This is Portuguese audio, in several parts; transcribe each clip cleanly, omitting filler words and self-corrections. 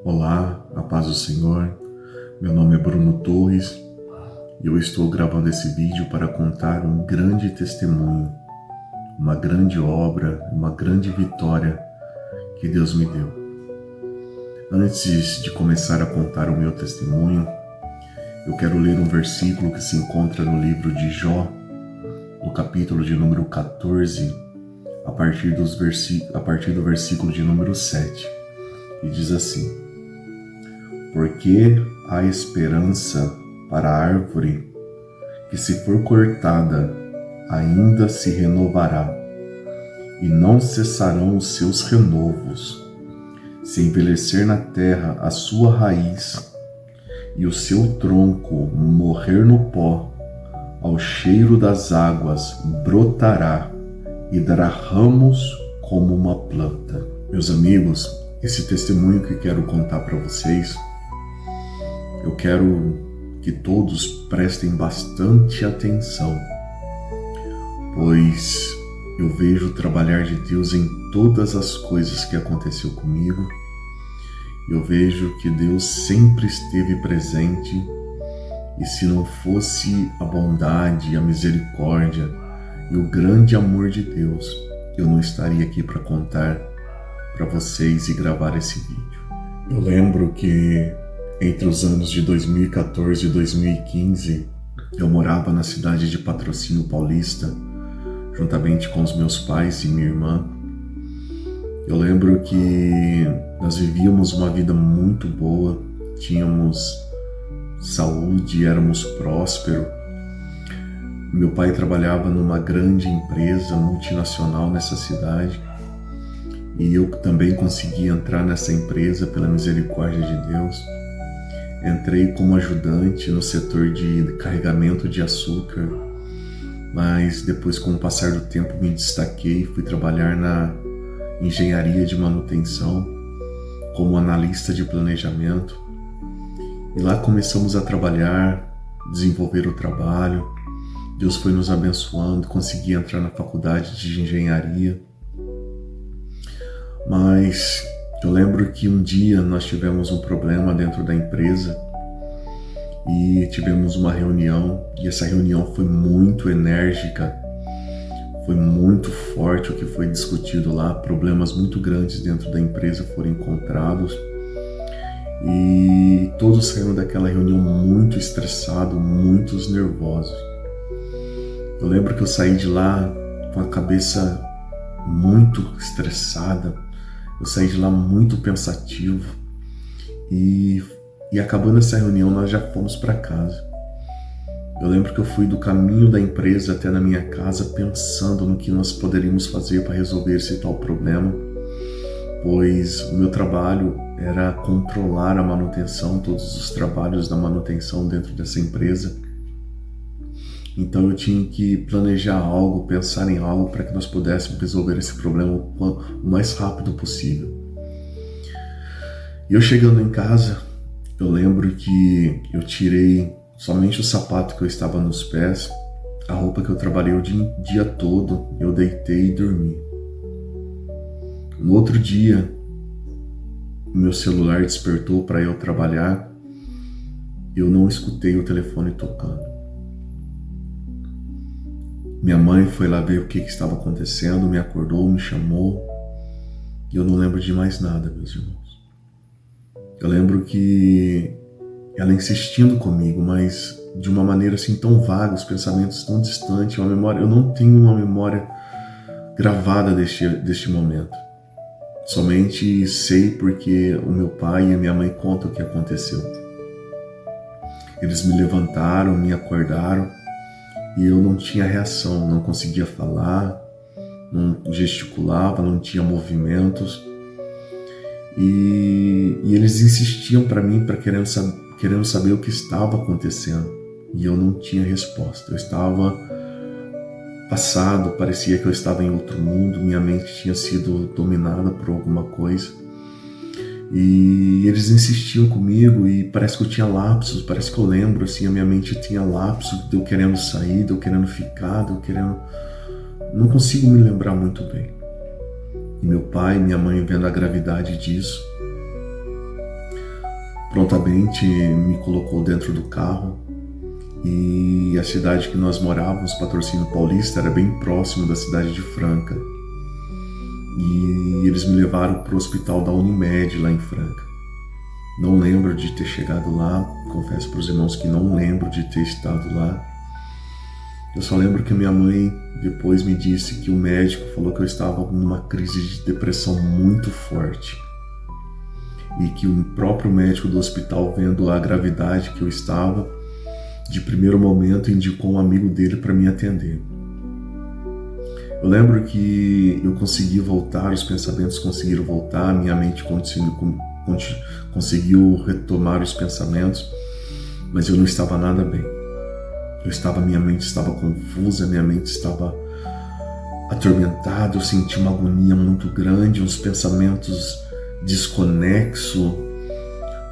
Olá, a paz do Senhor. Meu nome é Bruno Torres e eu estou gravando esse vídeo para contar um grande testemunho, uma grande obra, uma grande vitória que Deus me deu. Antes de começar a contar o meu testemunho, eu quero ler um versículo que se encontra no livro de Jó, no capítulo de número 14, a partir do versículo de número 7, e diz assim: Porque há esperança para a árvore que, se for cortada, ainda se renovará, e não cessarão os seus renovos, se envelhecer na terra a sua raiz, e o seu tronco morrer no pó, ao cheiro das águas brotará e dará ramos como uma planta. Meus amigos, esse testemunho que quero contar para vocês, eu quero que todos prestem bastante atenção, pois eu vejo o trabalhar de Deus em todas as coisas que aconteceu comigo. Eu vejo que Deus sempre esteve presente, e se não fosse a bondade, a misericórdia e o grande amor de Deus, eu não estaria aqui para contar para vocês e gravar esse vídeo. Eu lembro que entre os anos de 2014 e 2015, eu morava na cidade de Patrocínio Paulista, juntamente com os meus pais e minha irmã. Eu lembro que nós vivíamos uma vida muito boa, tínhamos saúde, éramos prósperos. Meu pai trabalhava numa grande empresa multinacional nessa cidade, e eu também consegui entrar nessa empresa pela misericórdia de Deus. Entrei como ajudante no setor de carregamento de açúcar, mas depois, com o passar do tempo, me destaquei, fui trabalhar na engenharia de manutenção como analista de planejamento, e lá começamos a trabalhar, desenvolver o trabalho. Deus foi nos abençoando, consegui entrar na faculdade de engenharia. Mas eu lembro que um dia nós tivemos um problema dentro da empresa e tivemos uma reunião, e essa reunião foi muito enérgica, foi muito forte o que foi discutido lá. Problemas muito grandes dentro da empresa foram encontrados e todos saíram daquela reunião muito estressados, muito nervosos. Eu lembro que eu saí de lá com a cabeça muito estressada, eu saí de lá muito pensativo, e acabando essa reunião nós já fomos para casa. Eu lembro que eu fui do caminho da empresa até na minha casa pensando no que nós poderíamos fazer para resolver esse tal problema, pois o meu trabalho era controlar a manutenção, todos os trabalhos da manutenção dentro dessa empresa. Então eu tinha que planejar algo, pensar em algo para que nós pudéssemos resolver esse problema o mais rápido possível. E eu chegando em casa, eu lembro que eu tirei somente o sapato que eu estava nos pés, a roupa que eu trabalhei o dia todo, eu deitei e dormi. No outro dia, o meu celular despertou para eu trabalhar, eu não escutei o telefone tocando. Minha mãe foi lá ver o que estava acontecendo, me acordou, me chamou, e eu não lembro de mais nada, meus irmãos. Eu lembro que ela insistindo comigo, mas de uma maneira assim tão vaga, os pensamentos tão distantes, uma memória, eu não tenho uma memória gravada deste momento. Somente sei porque o meu pai e a minha mãe contam o que aconteceu. Eles me levantaram, me acordaram, e eu não tinha reação, não conseguia falar, não gesticulava, não tinha movimentos. E eles insistiam para mim, querendo saber o que estava acontecendo. E eu não tinha resposta. Eu estava passado, parecia que eu estava em outro mundo, minha mente tinha sido dominada por alguma coisa. E eles insistiam comigo, e parece que eu tinha lapsos, parece que eu lembro, assim, a minha mente tinha lapsos, de eu querendo sair, de eu querendo ficar, de eu querendo... Não consigo me lembrar muito bem. E meu pai e minha mãe, vendo a gravidade disso, prontamente me colocou dentro do carro e a cidade que nós morávamos, Patrocínio Paulista, era bem próximo da cidade de Franca. E eles me levaram para o hospital da Unimed lá em Franca. Não lembro de ter chegado lá, confesso para os irmãos que não lembro de ter estado lá. Eu só lembro que minha mãe depois me disse que o médico falou que eu estava numa crise de depressão muito forte. E que o próprio médico do hospital, vendo a gravidade que eu estava, de primeiro momento indicou um amigo dele para me atender. Eu lembro que eu consegui voltar, os pensamentos conseguiram voltar, minha mente conseguiu retomar os pensamentos, mas eu não estava nada bem. Minha mente estava confusa, minha mente estava atormentada, eu senti uma agonia muito grande, uns pensamentos desconexos,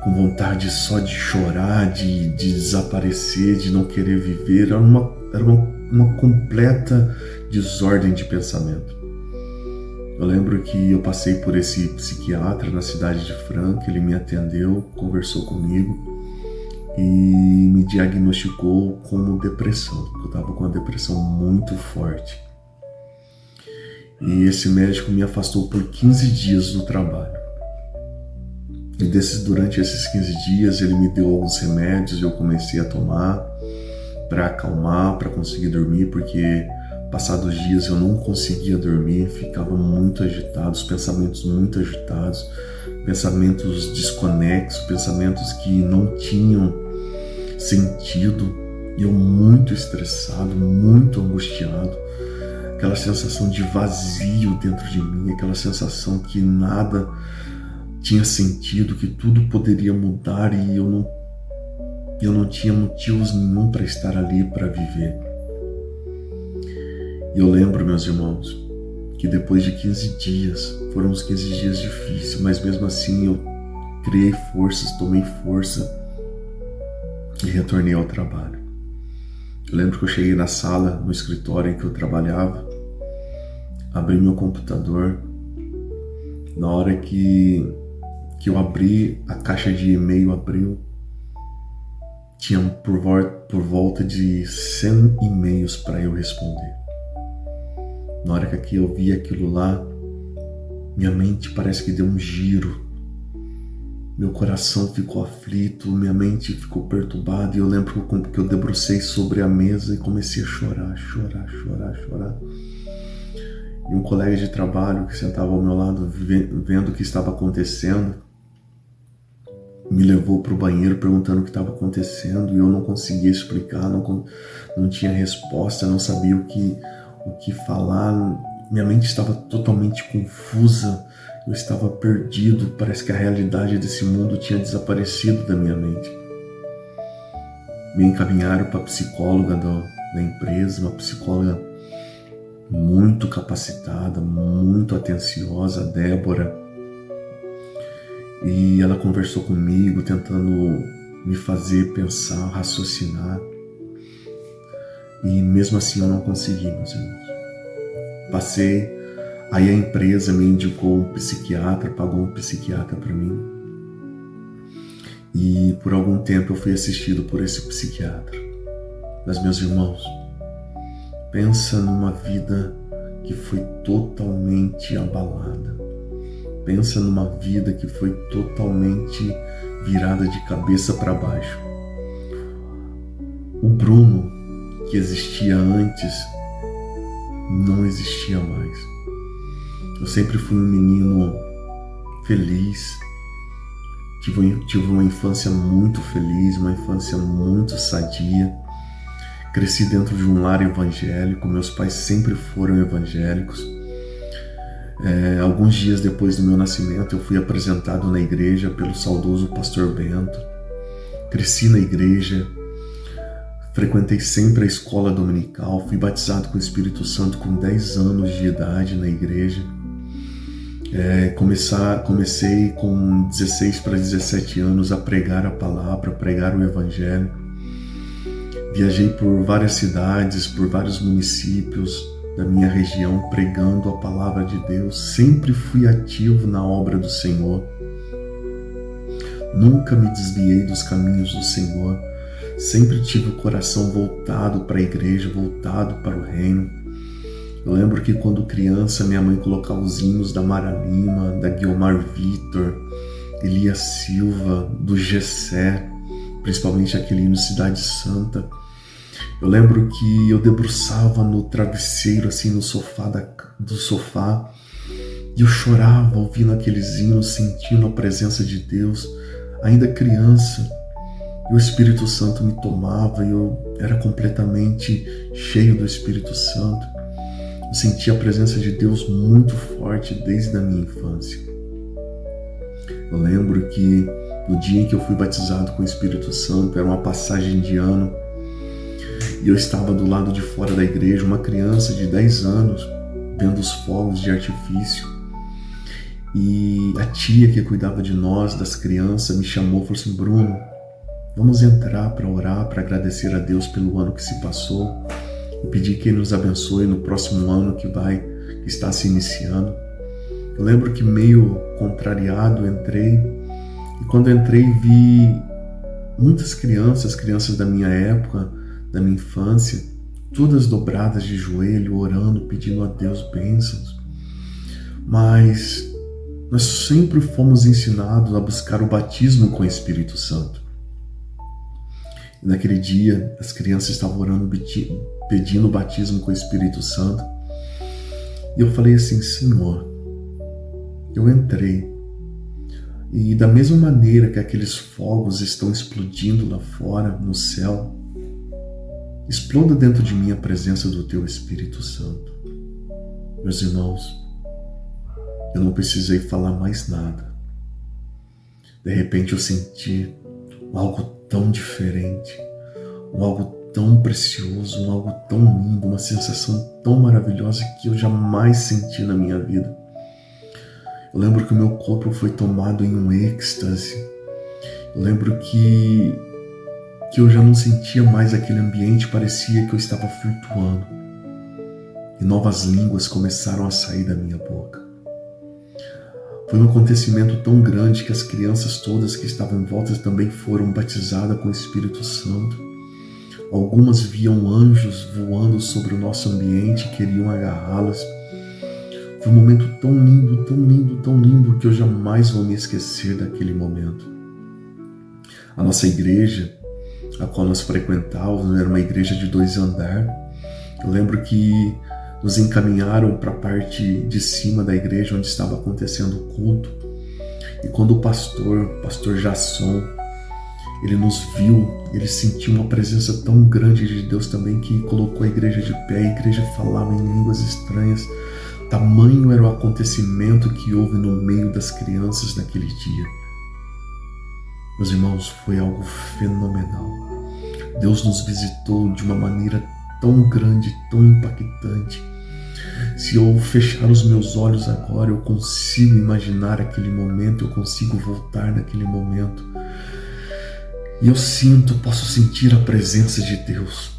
com vontade só de chorar, de desaparecer, de não querer viver. Era uma completa desordem de pensamento. Eu lembro que eu passei por esse psiquiatra na cidade de Franca, ele me atendeu, conversou comigo e me diagnosticou como depressão, porque eu estava com uma depressão muito forte. E esse médico me afastou por 15 dias do trabalho. E durante esses 15 dias ele me deu alguns remédios e eu comecei a tomar para acalmar, para conseguir dormir, porque passados dias eu não conseguia dormir, ficava muito agitado, os pensamentos muito agitados, pensamentos desconexos, pensamentos que não tinham sentido, e eu muito estressado, muito angustiado, aquela sensação de vazio dentro de mim, aquela sensação que nada tinha sentido, que tudo poderia mudar e eu não tinha motivos nenhum para estar ali, para viver. E eu lembro, meus irmãos, que depois de 15 dias, foram uns 15 dias difíceis, mas mesmo assim eu criei forças, tomei força e retornei ao trabalho. Eu lembro que eu cheguei na sala, no escritório em que eu trabalhava, abri meu computador. Na hora que eu abri, a caixa de e-mail abriu, tinha por volta de 100 e-mails para eu responder. Na hora que eu vi aquilo lá, minha mente parece que deu um giro. Meu coração ficou aflito, minha mente ficou perturbada, e eu lembro que eu debrucei sobre a mesa e comecei a chorar. E um colega de trabalho que sentava ao meu lado, vendo o que estava acontecendo, me levou para o banheiro perguntando o que estava acontecendo, e eu não conseguia explicar, não tinha resposta, não sabia o que falar. Minha mente estava totalmente confusa, eu estava perdido, parece que a realidade desse mundo tinha desaparecido da minha mente. Me encaminharam para a psicóloga da empresa, uma psicóloga muito capacitada, muito atenciosa, a Débora. E ela conversou comigo, tentando me fazer pensar, raciocinar. E mesmo assim eu não consegui, meus irmãos. Aí a empresa me indicou um psiquiatra, pagou um psiquiatra para mim. E por algum tempo eu fui assistido por esse psiquiatra. Mas, meus irmãos, pensa numa vida que foi totalmente abalada. Pensa numa vida que foi totalmente virada de cabeça para baixo. O Bruno que existia antes não existia mais. Eu sempre fui um menino feliz, tive uma infância muito feliz, uma infância muito sadia. Cresci dentro de um lar evangélico, meus pais sempre foram evangélicos. Alguns dias depois do meu nascimento, eu fui apresentado na igreja pelo saudoso pastor Bento. Cresci na igreja, frequentei sempre a escola dominical, fui batizado com o Espírito Santo com 10 anos de idade na igreja. Comecei com 16 para 17 anos a pregar a palavra, a pregar o evangelho. Viajei por várias cidades, por vários municípios da minha região, pregando a palavra de Deus. Sempre fui ativo na obra do Senhor. Nunca me desviei dos caminhos do Senhor. Sempre tive o coração voltado para a igreja, voltado para o reino. Eu lembro que quando criança, minha mãe colocava os hinos da Mara Lima, da Guiomar Vitor, Elias Silva, do Gessé, principalmente aquele hino Cidade Santa. Eu lembro que eu debruçava no travesseiro, assim, no sofá do sofá, e eu chorava ouvindo aqueles hinos, sentindo a presença de Deus, ainda criança. E o Espírito Santo me tomava e eu era completamente cheio do Espírito Santo. Eu sentia a presença de Deus muito forte desde a minha infância. Eu lembro que no dia em que eu fui batizado com o Espírito Santo, era uma passagem de ano, e eu estava do lado de fora da igreja, uma criança de 10 anos, vendo os fogos de artifício. E a tia que cuidava de nós, das crianças, me chamou e falou assim: Bruno, vamos entrar para orar, para agradecer a Deus pelo ano que se passou e pedir que Ele nos abençoe no próximo ano que está se iniciando. Eu lembro que meio contrariado entrei, e quando entrei vi muitas crianças da minha época, da minha infância, todas dobradas de joelho, orando, pedindo a Deus bênçãos. Mas nós sempre fomos ensinados a buscar o batismo com o Espírito Santo. E naquele dia, as crianças estavam orando, pedindo o batismo com o Espírito Santo. E eu falei assim: Senhor, eu entrei. E da mesma maneira que aqueles fogos estão explodindo lá fora, no céu, exploda dentro de mim a presença do Teu Espírito Santo. Meus irmãos, eu não precisei falar mais nada. De repente eu senti algo tão diferente, algo tão precioso, algo tão lindo, uma sensação tão maravilhosa que eu jamais senti na minha vida. Eu lembro que o meu corpo foi tomado em um êxtase. Eu lembro que eu já não sentia mais aquele ambiente, parecia que eu estava flutuando. E novas línguas começaram a sair da minha boca. Foi um acontecimento tão grande que as crianças todas que estavam em volta também foram batizadas com o Espírito Santo. Algumas viam anjos voando sobre o nosso ambiente e queriam agarrá-las. Foi um momento tão lindo, tão lindo, tão lindo, que eu jamais vou me esquecer daquele momento. A nossa igreja, a qual nós frequentávamos, era uma igreja de 2 andares. Eu lembro que nos encaminharam para a parte de cima da igreja onde estava acontecendo o culto. E quando o pastor Jasson, ele nos viu, ele sentiu uma presença tão grande de Deus também, que colocou a igreja de pé. A igreja falava em línguas estranhas. Tamanho era o acontecimento que houve no meio das crianças naquele dia. Meus irmãos, foi algo fenomenal. Deus nos visitou de uma maneira tão grande, tão impactante. Se eu fechar os meus olhos agora, eu consigo imaginar aquele momento, eu consigo voltar naquele momento. E eu posso sentir a presença de Deus,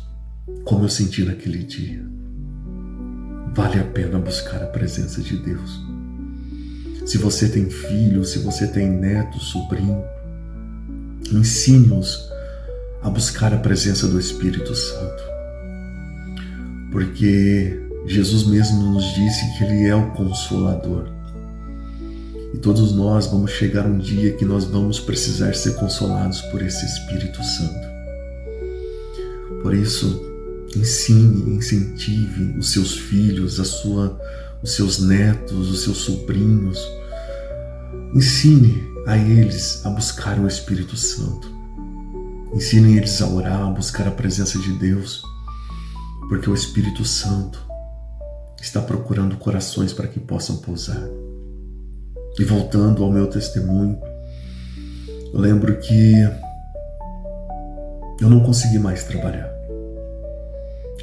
como eu senti naquele dia. Vale a pena buscar a presença de Deus. Se você tem filho, se você tem neto, sobrinho, ensine-os a buscar a presença do Espírito Santo. Porque Jesus mesmo nos disse que Ele é o Consolador. E todos nós vamos chegar um dia que nós vamos precisar ser consolados por esse Espírito Santo. Por isso, ensine, incentive os seus filhos, os seus netos, os seus sobrinhos. Ensine a eles a buscar o Espírito Santo. Ensine eles a orar, a buscar a presença de Deus, porque o Espírito Santo está procurando corações para que possam pousar. E voltando ao meu testemunho, eu lembro que eu não consegui mais trabalhar.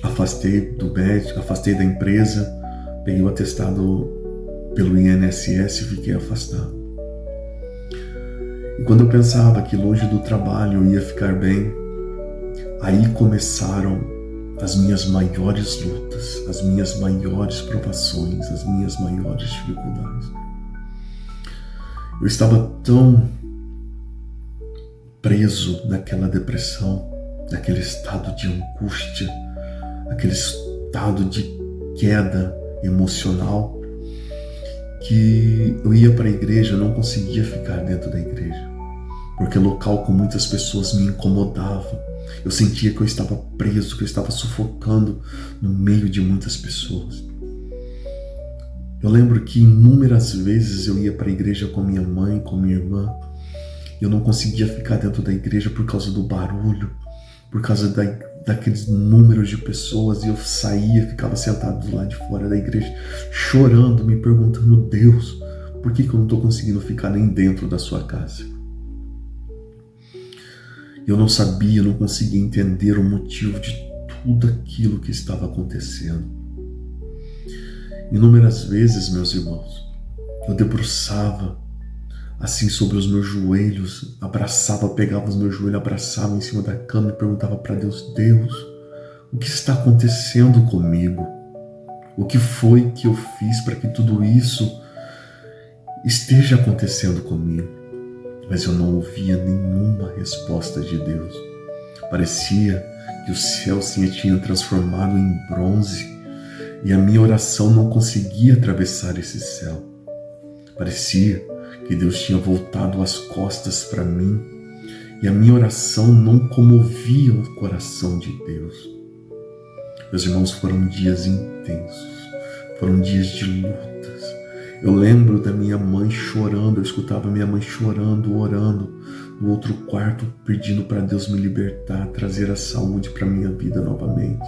Afastei do médico, afastei da empresa, peguei o atestado pelo INSS e fiquei afastado. E quando eu pensava que longe do trabalho eu ia ficar bem, aí começaram as minhas maiores lutas, as minhas maiores provações, as minhas maiores dificuldades. Eu estava tão preso naquela depressão, naquele estado de angústia, aquele estado de queda emocional, que eu ia para a igreja, eu não conseguia ficar dentro da igreja, porque local com muitas pessoas me incomodava. Eu sentia que eu estava preso, que eu estava sufocando no meio de muitas pessoas. Eu lembro que inúmeras vezes eu ia para a igreja com minha mãe, com minha irmã, e eu não conseguia ficar dentro da igreja por causa do barulho, por causa daqueles números de pessoas, e eu saía, ficava sentado do lado de fora da igreja, chorando, me perguntando: Deus, por que eu não estou conseguindo ficar nem dentro da sua casa? Eu não sabia, não conseguia entender o motivo de tudo aquilo que estava acontecendo. Inúmeras vezes, meus irmãos, eu debruçava assim sobre os meus joelhos, pegava os meus joelhos, abraçava em cima da cama e perguntava para Deus: Deus, o que está acontecendo comigo? O que foi que eu fiz para que tudo isso esteja acontecendo comigo? Mas eu não ouvia nenhuma resposta de Deus. Parecia que o céu se tinha transformado em bronze e a minha oração não conseguia atravessar esse céu. Parecia que Deus tinha voltado as costas para mim e a minha oração não comovia o coração de Deus. Meus irmãos, foram dias intensos, foram dias de lutas. Eu lembro da minha mãe chorando, eu escutava minha mãe chorando, orando no outro quarto, pedindo para Deus me libertar, trazer a saúde para a minha vida novamente.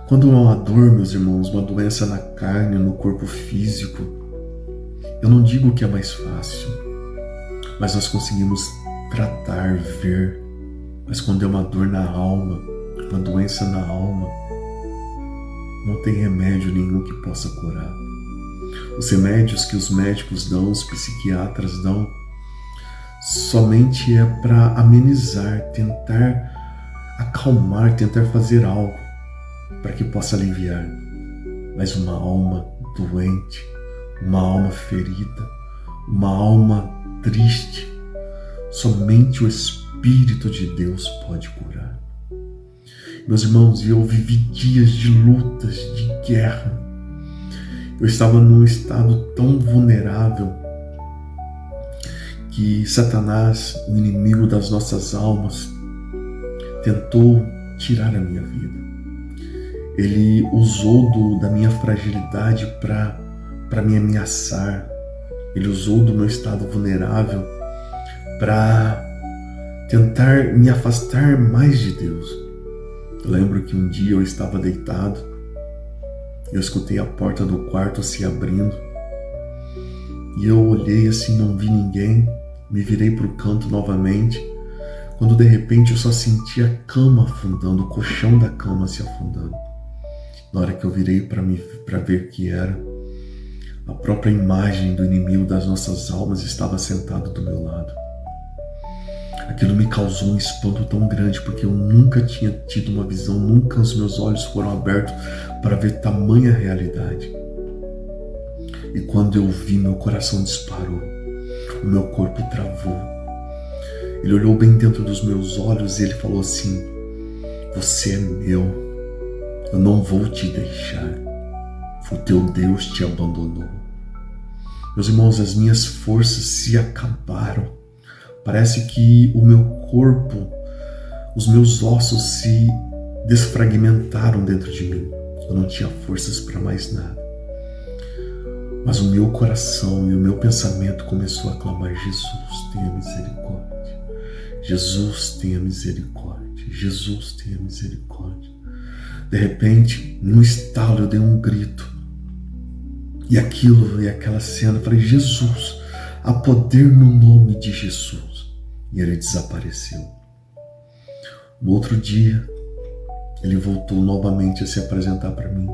Quando há uma dor, meus irmãos, uma doença na carne, no corpo físico, eu não digo que é mais fácil, mas nós conseguimos tratar, ver. Mas quando é uma dor na alma, uma doença na alma, não tem remédio nenhum que possa curar. Os remédios que os médicos dão, os psiquiatras dão, somente é para amenizar, tentar acalmar, tentar fazer algo para que possa aliviar. Mas uma alma doente, uma alma ferida, uma alma triste, somente o Espírito de Deus pode curar. Meus irmãos, eu vivi dias de lutas, de guerra. Eu estava num estado tão vulnerável que Satanás, o inimigo das nossas almas, tentou tirar a minha vida. Ele usou da minha fragilidade para me ameaçar. Ele usou do meu estado vulnerável para tentar me afastar mais de Deus. Eu lembro que um dia eu estava deitado, eu escutei a porta do quarto se abrindo e eu olhei assim, não vi ninguém, me virei para o canto novamente, quando de repente eu só senti a cama afundando, o colchão da cama se afundando. Na hora que eu virei para ver que era, a própria imagem do inimigo das nossas almas estava sentado do meu lado. Aquilo me causou um espanto tão grande, porque eu nunca tinha tido uma visão, nunca os meus olhos foram abertos para ver tamanha realidade. E quando eu vi, meu coração disparou, o meu corpo travou. Ele olhou bem dentro dos meus olhos e ele falou assim: você é meu, eu não vou te deixar, o teu Deus te abandonou. Meus irmãos, as minhas forças se acabaram. Parece que o meu corpo, os meus ossos se desfragmentaram dentro de mim. Eu não tinha forças para mais nada. Mas o meu coração e o meu pensamento começou a clamar: Jesus, tenha misericórdia. Jesus, tenha misericórdia. Jesus, tenha misericórdia. De repente, num estalo, eu dei um grito. E aquela cena, eu falei: Jesus, há poder no nome de Jesus. E ele desapareceu. No outro dia, ele voltou novamente a se apresentar para mim,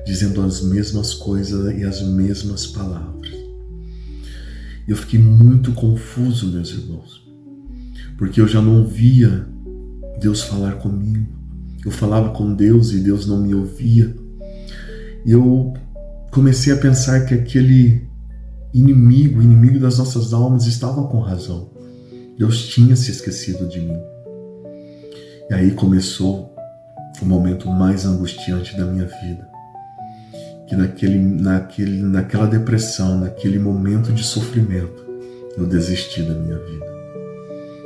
dizendo as mesmas coisas e as mesmas palavras. E eu fiquei muito confuso, meus irmãos, porque eu já não via Deus falar comigo. Eu falava com Deus e Deus não me ouvia. E eu comecei a pensar que inimigo das nossas almas estava com razão. Deus tinha se esquecido de mim. E aí começou o momento mais angustiante da minha vida. Que naquela depressão, naquele momento de sofrimento, eu desisti da minha vida.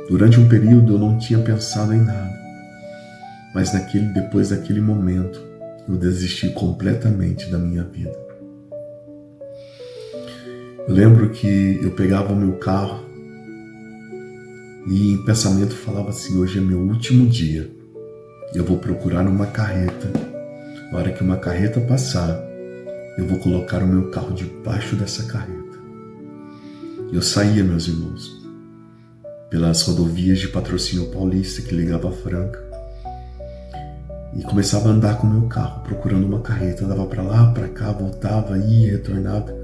Durante um período eu não tinha pensado em nada, mas depois daquele momento eu desisti completamente da minha vida. Eu lembro que eu pegava o meu carro e em pensamento falava assim: hoje é meu último dia, eu vou procurar uma carreta. Na hora que uma carreta passar, eu vou colocar o meu carro debaixo dessa carreta. Eu saía, meus irmãos, pelas rodovias de Patrocínio Paulista que ligava a Franca e começava a andar com o meu carro procurando uma carreta. Andava para lá, para cá, voltava, ia, retornava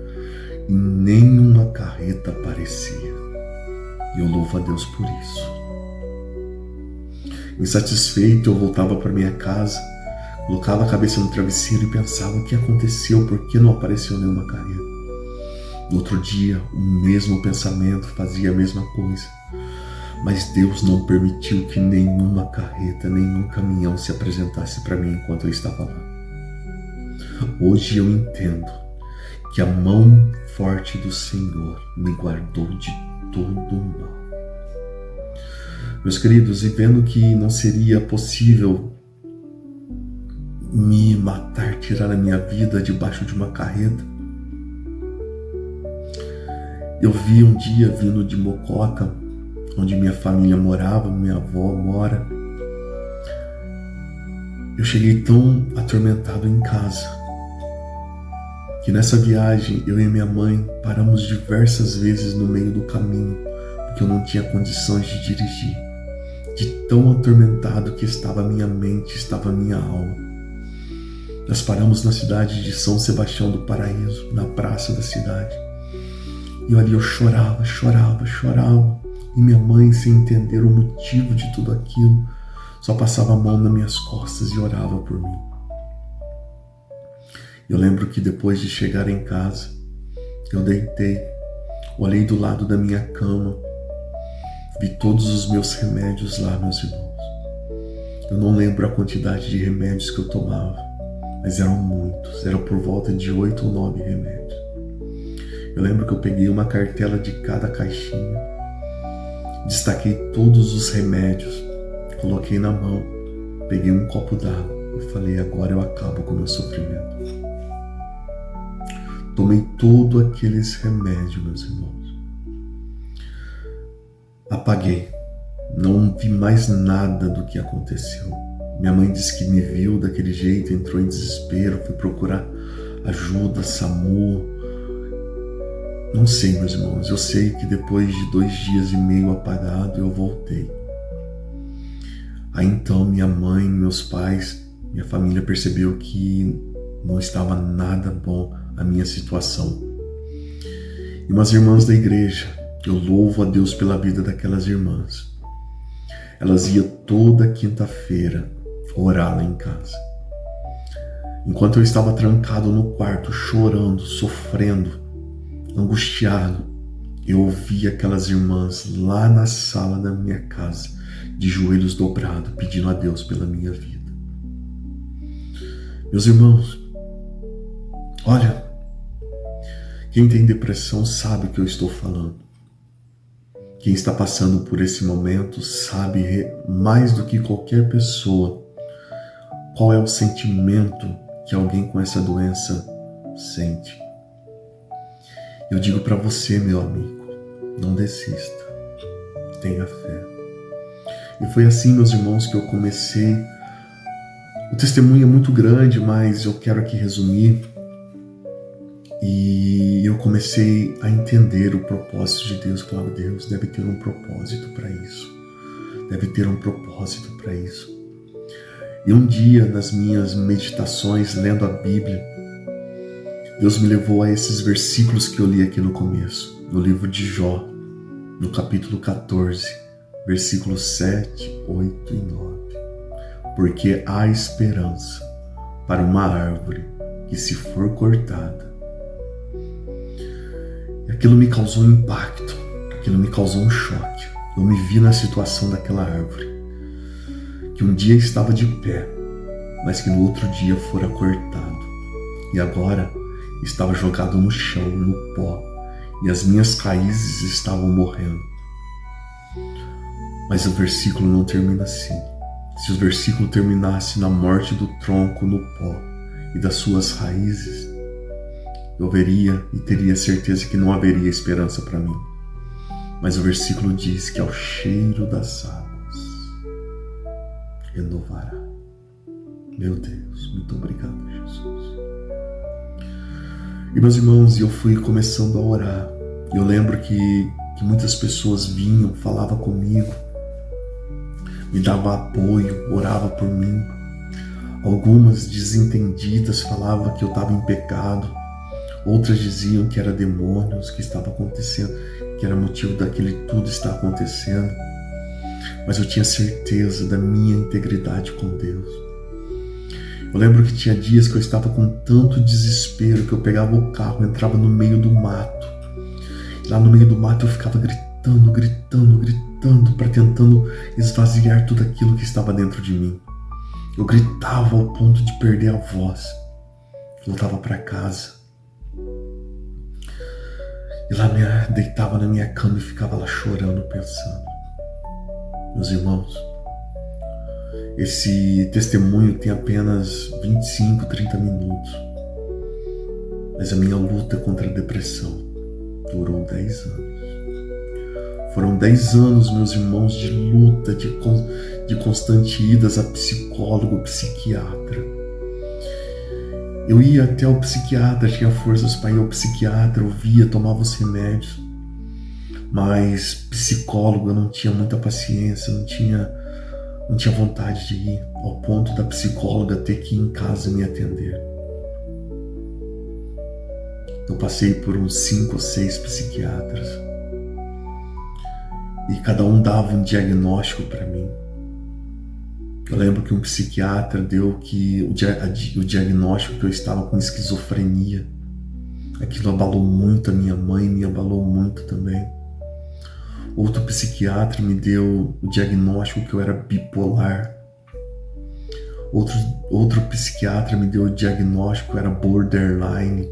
e nenhuma carreta aparecia. E eu louvo a Deus por isso. Insatisfeito, eu voltava para minha casa, colocava a cabeça no travesseiro e pensava: o que aconteceu? Por que não apareceu nenhuma carreta? No outro dia, o mesmo pensamento, fazia a mesma coisa. Mas Deus não permitiu que nenhuma carreta, nenhum caminhão se apresentasse para mim enquanto eu estava lá. Hoje eu entendo que a mão forte do Senhor me guardou de todo o mal. Meus queridos, e vendo que não seria possível me matar, tirar a minha vida debaixo de uma carreta, eu vi um dia vindo de Mococa, onde minha família morava, minha avó mora. Eu cheguei tão atormentado em casa que nessa viagem eu e minha mãe paramos diversas vezes no meio do caminho, porque eu não tinha condições de dirigir, de tão atormentado que estava a minha mente, estava a minha alma. Nós paramos na cidade de São Sebastião do Paraíso, na praça da cidade. E ali eu chorava. E minha mãe, sem entender o motivo de tudo aquilo, só passava a mão nas minhas costas e orava por mim. Eu lembro que depois de chegar em casa, eu deitei, olhei do lado da minha cama, vi todos os meus remédios lá, meus irmãos. Eu não lembro a quantidade de remédios que eu tomava, mas eram muitos, eram por volta de 8 ou 9 remédios. Eu lembro que eu peguei uma cartela de cada caixinha, destaquei todos os remédios, coloquei na mão, peguei um copo d'água e falei: agora eu acabo com o meu sofrimento. Tomei todos aqueles remédios, meus irmãos. Apaguei, não vi mais nada do que aconteceu. Minha mãe disse que me viu daquele jeito, entrou em desespero, foi procurar ajuda, SAMU. Não sei, meus irmãos, eu sei que depois de 2 dias e meio apagado, eu voltei. Aí então minha mãe, meus pais, minha família percebeu que não estava nada bom a minha situação. E umas irmãs da igreja, eu louvo a Deus pela vida daquelas irmãs. Elas iam toda quinta-feira orar lá em casa. Enquanto eu estava trancado no quarto, chorando, sofrendo, angustiado, eu ouvi aquelas irmãs lá na sala da minha casa, de joelhos dobrados, pedindo a Deus pela minha vida. Meus irmãos, olha, quem tem depressão sabe o que eu estou falando. Quem está passando por esse momento sabe mais do que qualquer pessoa qual é o sentimento que alguém com essa doença sente. Eu digo para você, meu amigo, não desista, tenha fé. E foi assim, meus irmãos, que eu comecei. O testemunho é muito grande, mas eu quero aqui resumir. E eu comecei a entender o propósito de Deus. Claro, Deus deve ter um propósito para isso. Deve ter um propósito para isso. E um dia, nas minhas meditações, lendo a Bíblia, Deus me levou a esses versículos que eu li aqui no começo, no livro de Jó, no capítulo 14, versículos 7, 8 e 9. Porque há esperança para uma árvore que, se for cortada. E aquilo me causou um impacto, aquilo me causou um choque. Eu me vi na situação daquela árvore, que um dia estava de pé, mas que no outro dia fora cortado. E agora estava jogado no chão, no pó, e as minhas raízes estavam morrendo. Mas o versículo não termina assim. Se o versículo terminasse na morte do tronco no pó e das suas raízes, eu veria e teria certeza que não haveria esperança para mim. Mas o versículo diz que ao cheiro das águas renovará. Meu Deus, muito obrigado, Jesus. E meus irmãos, eu fui começando a orar. Eu lembro que muitas pessoas vinham, falavam comigo, me davam apoio, oravam por mim. Algumas desentendidas falavam que eu estava em pecado. Outras diziam que era demônios que estava acontecendo, que era motivo daquele tudo estar acontecendo. Mas eu tinha certeza da minha integridade com Deus. Eu lembro que tinha dias que eu estava com tanto desespero que eu pegava o carro, entrava no meio do mato. Lá no meio do mato eu ficava gritando, para tentando esvaziar tudo aquilo que estava dentro de mim. Eu gritava ao ponto de perder a voz. Voltava para casa. E lá deitava na minha cama e ficava lá chorando, pensando. Meus irmãos, esse testemunho tem apenas 25, 30 minutos. Mas a minha luta contra a depressão durou 10 anos. Foram 10 anos, meus irmãos, de luta, de constante idas a psicólogo, psiquiatra. Eu ia até o psiquiatra, tinha forças para ir ao psiquiatra, eu via, tomava os remédios. Mas psicólogo eu não tinha muita paciência, não tinha vontade de ir, ao ponto da psicóloga ter que ir em casa me atender. Eu passei por uns 5 ou 6 psiquiatras. E cada um dava um diagnóstico para mim. Eu lembro que um psiquiatra deu que o diagnóstico que eu estava com esquizofrenia. Aquilo abalou muito a minha mãe, me abalou muito também. Outro psiquiatra me deu o diagnóstico que eu era bipolar. Outro psiquiatra me deu o diagnóstico que eu era borderline.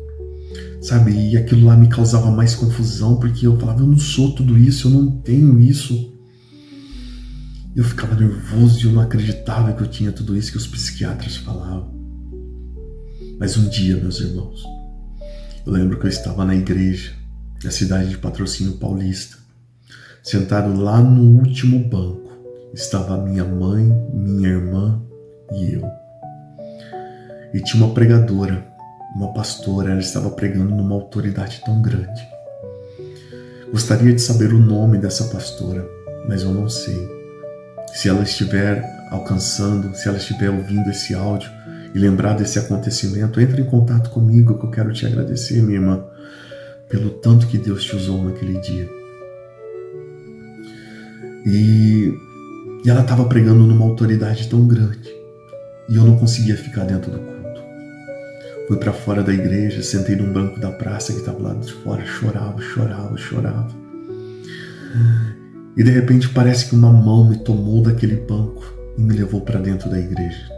Sabe, e aquilo lá me causava mais confusão, porque eu falava, eu não sou tudo isso, eu não tenho isso. Eu ficava nervoso e eu não acreditava que eu tinha tudo isso que os psiquiatras falavam. Mas um dia, meus irmãos, eu lembro que eu estava na igreja da cidade de Patrocínio Paulista, sentado lá no último banco. Estava minha mãe, minha irmã e eu. E tinha uma pregadora, uma pastora, ela estava pregando numa autoridade tão grande. Gostaria de saber o nome dessa pastora, mas eu não sei. Se ela estiver alcançando, se ela estiver ouvindo esse áudio e lembrar desse acontecimento, entre em contato comigo que eu quero te agradecer, minha irmã, pelo tanto que Deus te usou naquele dia. E ela estava pregando numa autoridade tão grande e eu não conseguia ficar dentro do culto. Fui para fora da igreja, sentei num banco da praça que estava lá de fora, chorava. E de repente parece que uma mão me tomou daquele banco e me levou para dentro da igreja.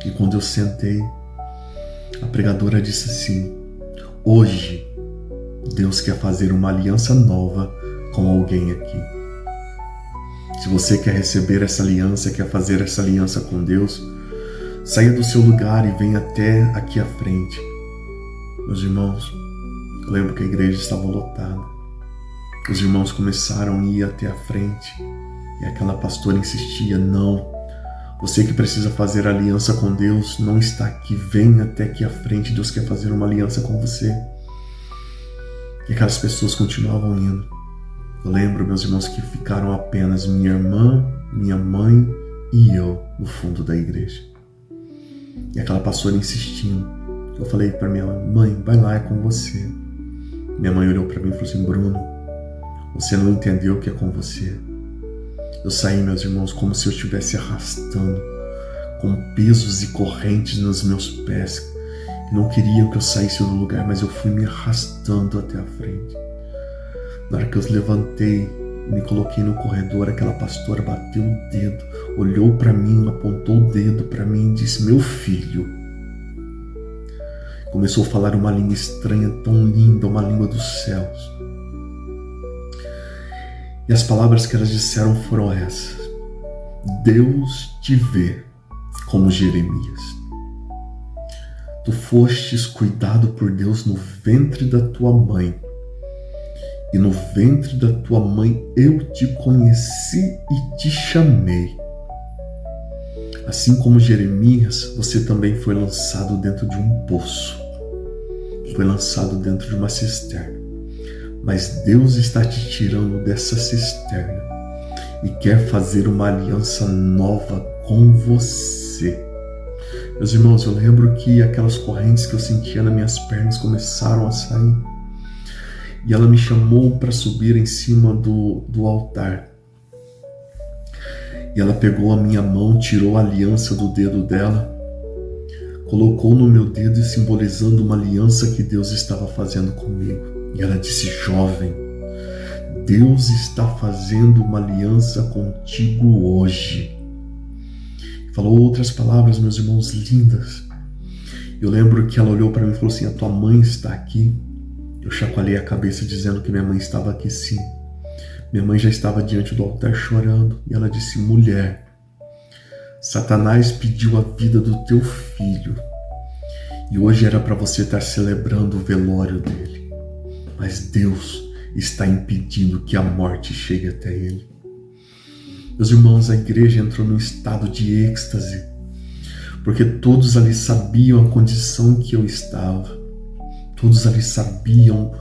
E quando eu sentei, a pregadora disse assim: hoje Deus quer fazer uma aliança nova com alguém aqui. Se você quer receber essa aliança, quer fazer essa aliança com Deus, saia do seu lugar e venha até aqui à frente. Meus irmãos, eu lembro que a igreja estava lotada. Os irmãos começaram a ir até a frente e aquela pastora insistia: não, você que precisa fazer aliança com Deus não está aqui, venha até aqui à frente, Deus quer fazer uma aliança com você. E aquelas pessoas continuavam indo. Eu lembro, meus irmãos, que ficaram apenas minha irmã, minha mãe e eu no fundo da igreja. E aquela pastora insistindo. Eu falei para minha mãe: vai lá, é com você. Minha mãe olhou para mim e falou assim: Bruno, você não entendeu o que é com você. Eu saí, meus irmãos, como se eu estivesse arrastando, com pesos e correntes nos meus pés, que não queriam que eu saísse do lugar, mas eu fui me arrastando até a frente. Na hora que eu levantei, me coloquei no corredor, aquela pastora bateu o dedo, olhou para mim, apontou o dedo para mim e disse: meu filho. Começou a falar uma língua estranha, tão linda, uma língua dos céus. E as palavras que elas disseram foram essas: Deus te vê como Jeremias. Tu fostes cuidado por Deus no ventre da tua mãe. E no ventre da tua mãe eu te conheci e te chamei. Assim como Jeremias, você também foi lançado dentro de um poço. Foi lançado dentro de uma cisterna. Mas Deus está te tirando dessa cisterna e quer fazer uma aliança nova com você. Meus irmãos, eu lembro que aquelas correntes que eu sentia nas minhas pernas começaram a sair. E ela me chamou para subir em cima do altar. E ela pegou a minha mão, tirou a aliança do dedo dela, colocou no meu dedo, simbolizando uma aliança que Deus estava fazendo comigo. E ela disse: jovem, Deus está fazendo uma aliança contigo hoje. Falou outras palavras, meus irmãos, lindas. Eu lembro que ela olhou para mim e falou assim: a tua mãe está aqui? Eu chacoalhei a cabeça dizendo que minha mãe estava aqui sim. Minha mãe já estava diante do altar chorando. E ela disse: mulher, Satanás pediu a vida do teu filho. E hoje era para você estar celebrando o velório dele. Mas Deus está impedindo que a morte chegue até ele. Meus irmãos, a igreja entrou num estado de êxtase. Porque todos ali sabiam a condição em que eu estava. Todos ali sabiam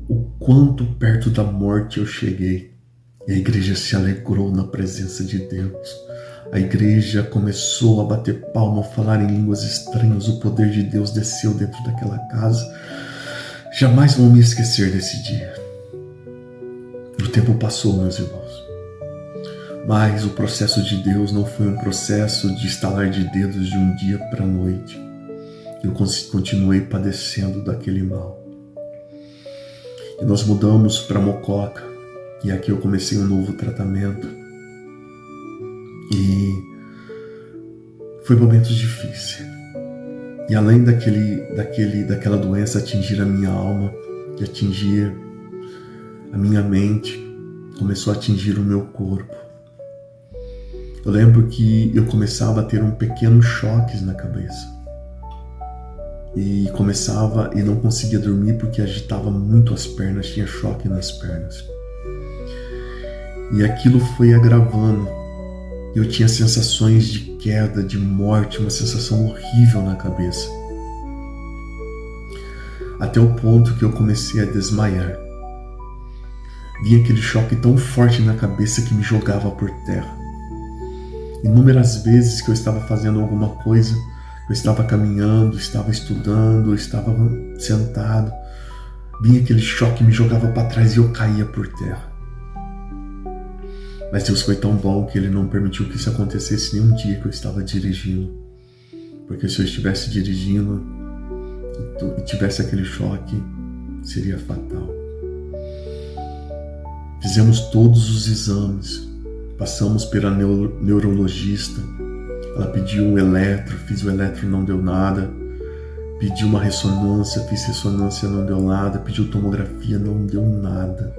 o quanto perto da morte eu cheguei. E a igreja se alegrou na presença de Deus. A igreja começou a bater palma, a falar em línguas estranhas. O poder de Deus desceu dentro daquela casa. Jamais vou me esquecer desse dia. O tempo passou, meus irmãos. Mas o processo de Deus não foi um processo de estalar de dedos de um dia para a noite. Eu continuei padecendo daquele mal. E nós mudamos para Mococa. E aqui eu comecei um novo tratamento. E foi momentos difíceis. E além daquela doença atingir a minha alma, e atingir a minha mente, começou a atingir o meu corpo. Eu lembro que eu começava a ter pequenos choques na cabeça. E começava e não conseguia dormir porque agitava muito as pernas, tinha choque nas pernas. E aquilo foi agravando. Eu tinha sensações de queda, de morte, uma sensação horrível na cabeça. Até o ponto que eu comecei a desmaiar. Vinha aquele choque tão forte na cabeça que me jogava por terra. Inúmeras vezes que eu estava fazendo alguma coisa, eu estava caminhando, estava estudando, eu estava sentado. Vinha aquele choque, me jogava para trás e eu caía por terra. Mas Deus foi tão bom que Ele não permitiu que isso acontecesse nenhum dia que eu estava dirigindo. Porque se eu estivesse dirigindo e tivesse aquele choque, seria fatal. Fizemos todos os exames, passamos pela neurologista. Ela pediu um eletro, fiz o eletro, não deu nada. Pediu uma ressonância, fiz ressonância, não deu nada. Pediu tomografia, não deu nada.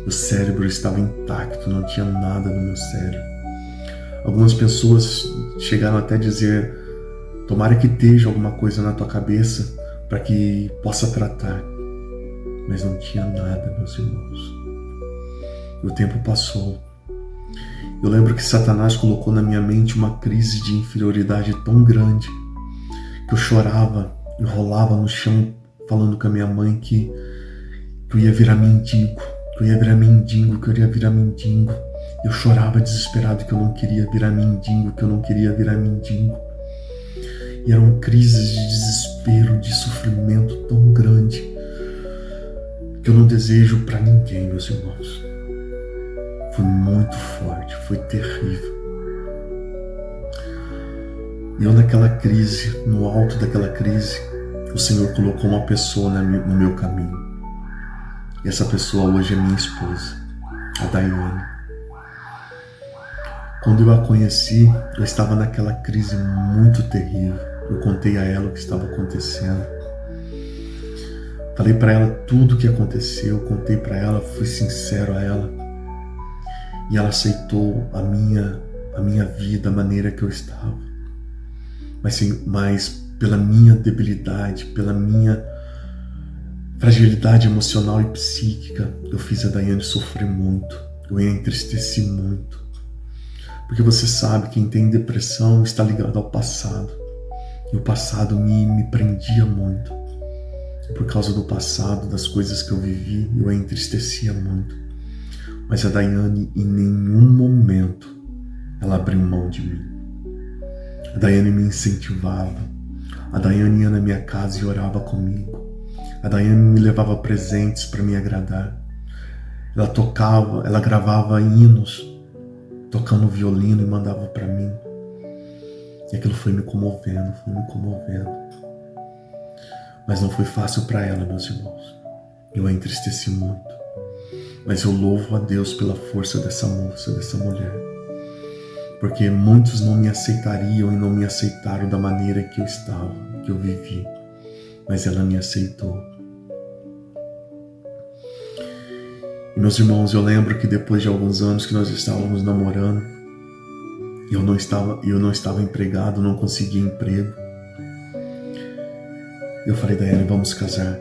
O cérebro estava intacto, não tinha nada no meu cérebro. Algumas pessoas chegaram até a dizer: tomara que esteja alguma coisa na tua cabeça para que possa tratar. Mas não tinha nada, meus irmãos. E o tempo passou. Eu lembro que Satanás colocou na minha mente uma crise de inferioridade tão grande que eu chorava, eu rolava no chão falando com a minha mãe que eu ia virar mendigo. Que eu ia virar mendigo, que eu ia virar mendigo. Eu chorava desesperado que eu não queria virar mendigo, que eu não queria virar mendigo. E eram crises de desespero, de sofrimento tão grande que eu não desejo para ninguém, meus irmãos. Foi muito forte, foi terrível. E eu naquela crise, no alto daquela crise, o Senhor colocou uma pessoa no meu caminho. E essa pessoa hoje é minha esposa, a Daiane. Quando eu a conheci, eu estava naquela crise muito terrível. Eu contei a ela o que estava acontecendo. Falei para ela tudo o que aconteceu, contei para ela, fui sincero a ela. E ela aceitou a minha vida, a maneira que eu estava. Mas pela minha debilidade, pela minha fragilidade emocional e psíquica, eu fiz a Daiane sofrer muito. Eu a entristeci muito. Porque você sabe, quem tem depressão está ligado ao passado. E o passado me prendia muito. E por causa do passado, das coisas que eu vivi, eu a entristecia muito. Mas a Daiane, em nenhum momento, ela abriu mão de mim. A Daiane me incentivava. A Daiane ia na minha casa e orava comigo. A Daiane me levava presentes para me agradar. Ela tocava, ela gravava hinos, tocando violino e mandava para mim. E aquilo foi me comovendo. Mas não foi fácil para ela, meus irmãos. Eu a entristeci muito. Mas eu louvo a Deus pela força dessa moça, dessa mulher. Porque muitos não me aceitariam e não me aceitaram da maneira que eu estava, que eu vivi. Mas ela me aceitou. E meus irmãos, eu lembro que depois de alguns anos que nós estávamos namorando, eu não estava empregado, não conseguia emprego. Eu falei, Daiane, vamos casar.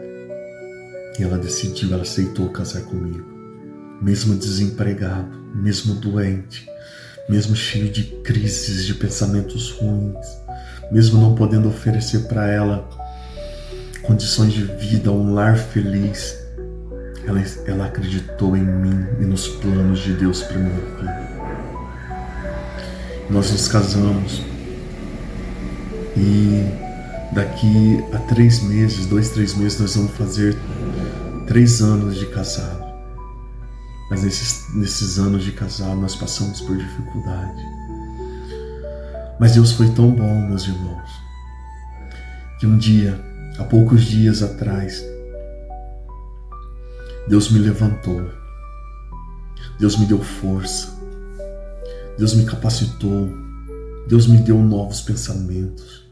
E ela decidiu, ela aceitou casar comigo. Mesmo desempregado, mesmo doente, mesmo cheio de crises, de pensamentos ruins, mesmo não podendo oferecer para ela condições de vida, um lar feliz, ela acreditou em mim e nos planos de Deus para minha vida. Nós nos casamos e daqui a 3 meses, 3 meses, nós vamos fazer 3 anos de casado. Mas nesses anos de casado nós passamos por dificuldade. Mas Deus foi tão bom, meus irmãos, que um dia, há poucos dias atrás, Deus me levantou. Deus me deu força. Deus me capacitou. Deus me deu novos pensamentos.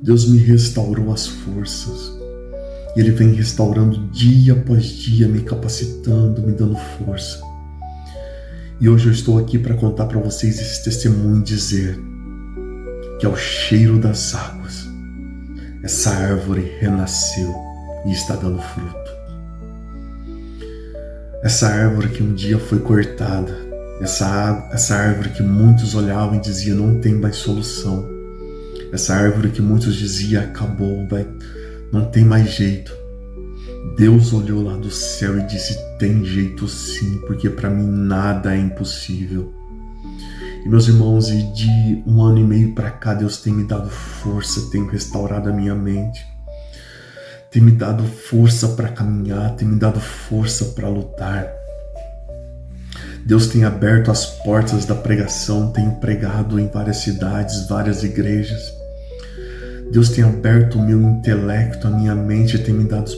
Deus me restaurou as forças. E Ele vem restaurando dia após dia, me capacitando, me dando força. E hoje eu estou aqui para contar para vocês esse testemunho e dizer que ao cheiro das águas, essa árvore renasceu e está dando fruto. Essa árvore que um dia foi cortada, essa árvore que muitos olhavam e diziam não tem mais solução, essa árvore que muitos diziam acabou, não tem mais jeito. Deus olhou lá do céu e disse, tem jeito sim, porque para mim nada é impossível. E meus irmãos, e de 1 ano e meio para cá, Deus tem me dado força, tem restaurado a minha mente, tem me dado força para caminhar, tem me dado força para lutar. Deus tem aberto as portas da pregação, tenho pregado em várias cidades, várias igrejas. Deus tem aberto o meu intelecto, a minha mente, tem me dado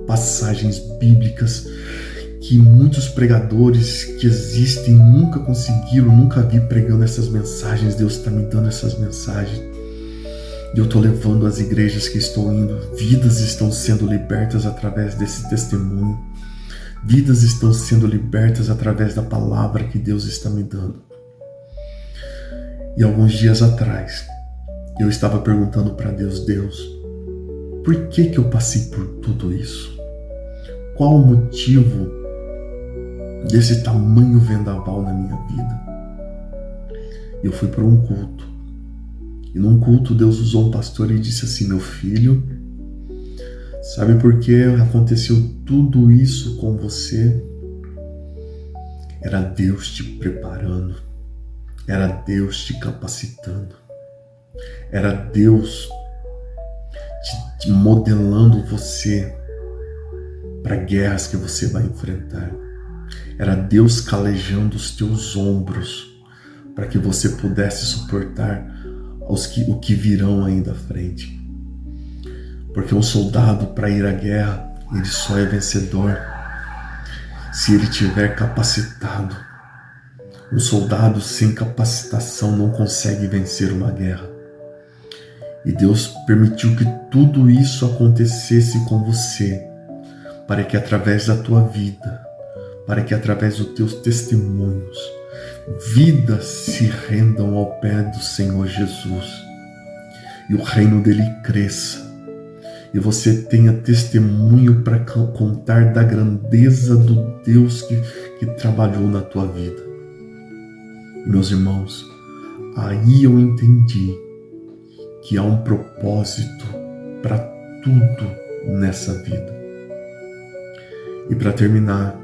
passagens bíblicas que muitos pregadores que existem nunca conseguiram, nunca vi pregando essas mensagens. Deus está me dando essas mensagens. E eu estou levando às igrejas que estou indo. Vidas estão sendo libertas através desse testemunho. Vidas estão sendo libertas através da palavra que Deus está me dando. E alguns dias atrás, eu estava perguntando para Deus, por que eu passei por tudo isso? Qual o motivo desse tamanho vendaval na minha vida? E eu fui para um culto. E num culto Deus usou um pastor e disse assim, meu filho, sabe por que aconteceu tudo isso com você? Era Deus te preparando. Era Deus te capacitando. Era Deus te modelando você para guerras que você vai enfrentar. Era Deus calejando os teus ombros para que você pudesse suportar o que virão ainda à frente. Porque um soldado, para ir à guerra, ele só é vencedor se ele tiver capacitado. Um soldado sem capacitação não consegue vencer uma guerra. E Deus permitiu que tudo isso acontecesse com você, para que através da tua vida, para que através dos teus testemunhos, vidas se rendam ao pé do Senhor Jesus e o reino dele cresça. E você tenha testemunho para contar da grandeza do Deus que trabalhou na tua vida. E, meus irmãos, aí eu entendi que há um propósito para tudo nessa vida. E para terminar,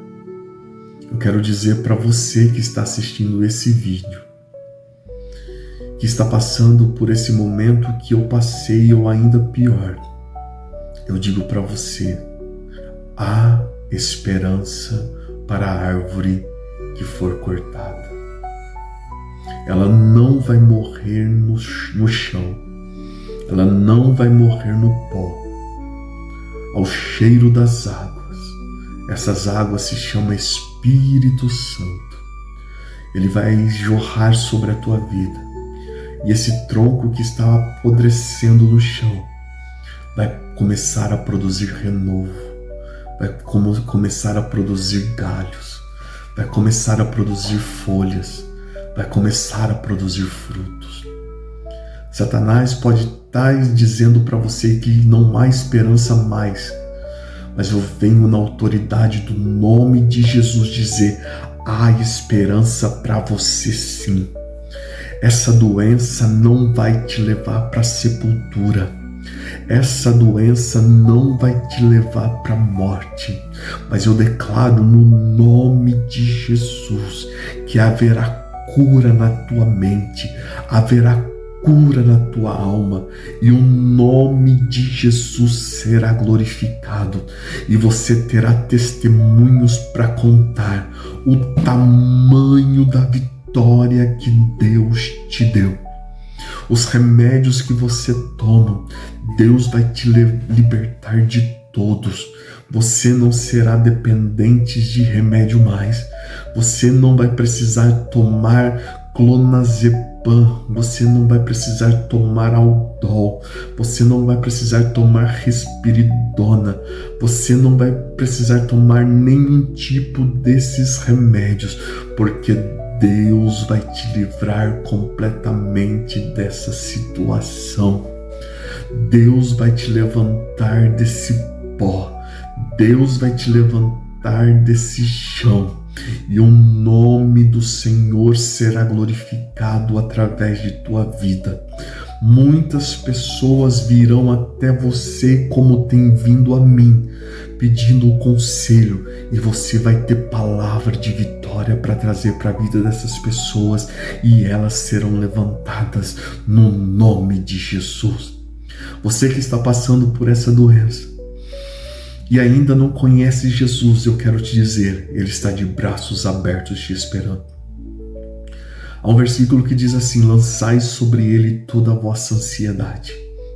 eu quero dizer para você que está assistindo esse vídeo, que está passando por esse momento que eu passei ou ainda pior, eu digo para você, há esperança para a árvore que for cortada. Ela não vai morrer no chão, ela não vai morrer no pó, ao cheiro das águas. Essas águas se chamam Espírito Santo. Ele vai jorrar sobre a tua vida. E esse tronco que está apodrecendo no chão vai começar a produzir renovo, vai começar a produzir galhos, vai começar a produzir folhas, vai começar a produzir frutos. Satanás pode estar dizendo para você que não há esperança mais, mas eu venho na autoridade do nome de Jesus dizer, há esperança para você sim. Essa doença não vai te levar para a sepultura. Essa doença não vai te levar para a morte. Mas eu declaro no nome de Jesus que haverá cura na tua mente, haverá cura na tua alma e o nome de Jesus será glorificado e você terá testemunhos para contar o tamanho da vitória que Deus te deu. Os remédios que você toma, Deus vai te libertar de todos. Você não será dependente de remédio mais. Você não vai precisar tomar clonazepam, você não vai precisar tomar Aldol, você não vai precisar tomar risperidona, você não vai precisar tomar nenhum tipo desses remédios, porque Deus vai te livrar completamente dessa situação. Deus vai te levantar desse pó, Deus vai te levantar desse chão. E o nome do Senhor será glorificado através de tua vida. Muitas pessoas virão até você como tem vindo a mim, pedindo um conselho, e você vai ter palavra de vitória para trazer para a vida dessas pessoas e elas serão levantadas no nome de Jesus. Você que está passando por essa doença e ainda não conhece Jesus, eu quero te dizer, Ele está de braços abertos te esperando. Há um versículo que diz assim, lançai sobre Ele toda a vossa ansiedade,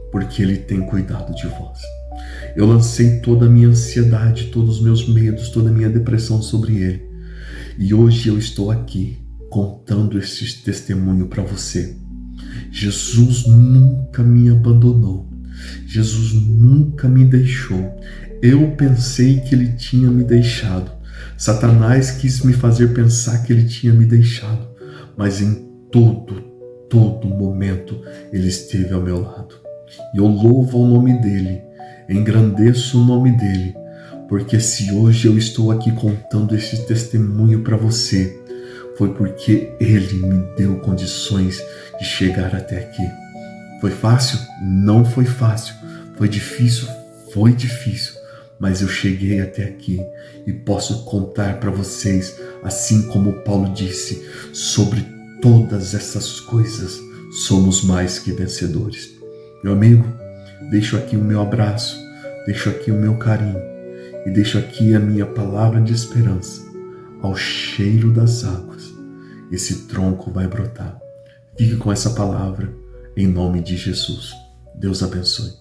porque Ele tem cuidado de vós. Eu lancei toda a minha ansiedade, todos os meus medos, toda a minha depressão sobre Ele. E hoje eu estou aqui contando esse testemunho para você. Jesus nunca me abandonou. Jesus nunca me deixou. Eu pensei que Ele tinha me deixado. Satanás quis me fazer pensar que Ele tinha me deixado. Mas em todo momento Ele esteve ao meu lado. E eu louvo o nome dEle, engrandeço o nome dEle, porque se hoje eu estou aqui contando esse testemunho para você, foi porque Ele me deu condições de chegar até aqui. Foi fácil? Não foi fácil. Foi difícil? Foi difícil. Mas eu cheguei até aqui e posso contar para vocês, assim como Paulo disse, sobre todas essas coisas somos mais que vencedores. Meu amigo, deixo aqui o meu abraço, deixo aqui o meu carinho e deixo aqui a minha palavra de esperança. Ao cheiro das águas, esse tronco vai brotar. Fique com essa palavra em nome de Jesus. Deus abençoe.